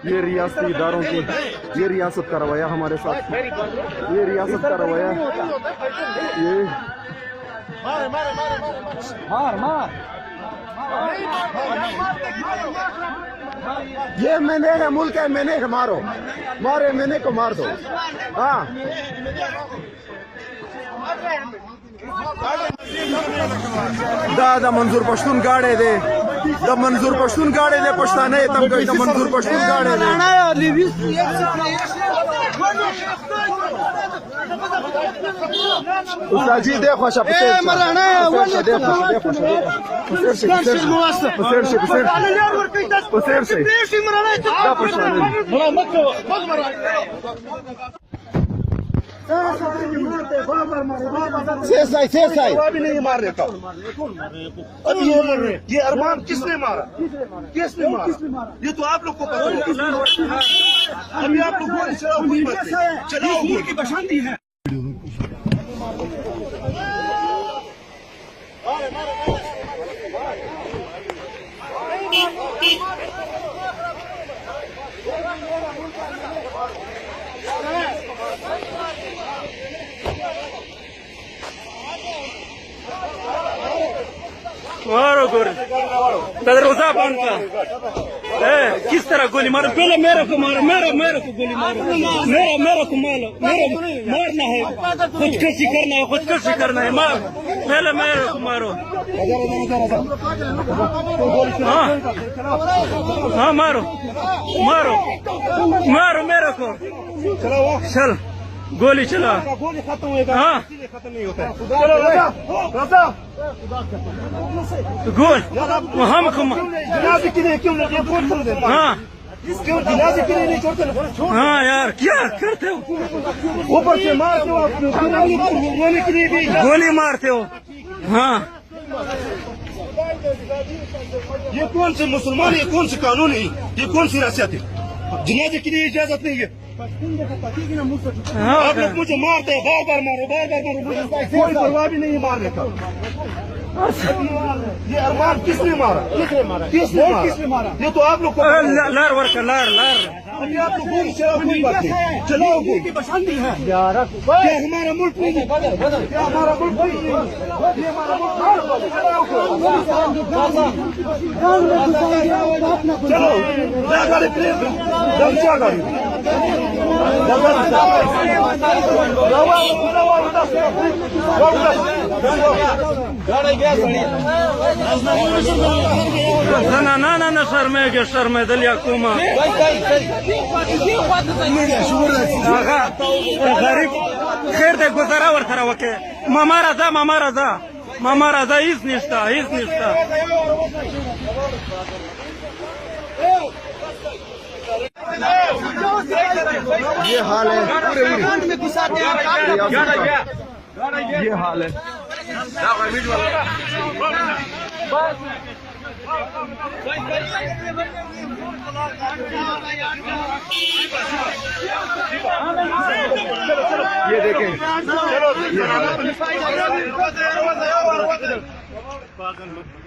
ये रियासती इदारों की ये रियासत का रवैया हमारे साथ, ये रियासत का रवैया, ये मैंने है, मुल्क है मैंने है, मारो मारे मैंने को मार दो। हाँ दा मंजूर पश्तून गाड़े दे, द मंजूर पश्तून गाड़े दे, पछताने तम गई द मंजूर पश्तून गाड़े दे। उस्ताद जी देखो अच्छा भी नहीं मार देता। अब ये अरमान किसने मारा? किसने मारा? ये तो आप लोग को पता है। अभी आप लोग गोली चलाओ, चलाओ की बशांती है। मारो गोरे तदरोजा बन का किस तरह गोली मारो? पहले मेरे को मारो, मेरे को गोली मारो, मेरे को मारो, मारना है, खुदकुशी करना है, खुदकुशी करना है, मार पहले मेरे को मारो। हाँ मारो मारो मारो मेरे को, चल गोली चला। गोली खत्म होगा, हाँ खत्म नहीं होता है। गोल हमको जनाजे के लिए क्यों नहीं छोड़ते? हाँ क्यों जनाजे के लिए नहीं छोड़ते? हाँ यार क्या करते हो? ऊपर से मारते हो, गोली के लिए भी गोली मारते हो। हाँ ये कौन से मुसलमान, ये कौन से कानून है, ये कौन सी रसियत है? जनाजे के लिए इजाजत नहीं है। आप लोग मुझे मारते हैं, बार बार मारो, कोई परवाह भी नहीं मारने का। ये अरमान किसने मारा? किसने मारा? ये तो आप लोग को लार वर्क लार अभी आप लोग गोली चलाओ, कोई बात नहीं, चलाओ गोली बशांती है। क्या हमारा मुल्क नहीं है? क्या हमारा मुल्क नहीं है? ये हमारा मुल्क चलो गाड़ी प्लेट गाड़ी ना शर्मे दलिया कुमा गरीब खैर दे गुजारा वर खरा वके मामा राजा इस निष्ठा ये हाल है ये हाल है। ये देखें ये हाल है।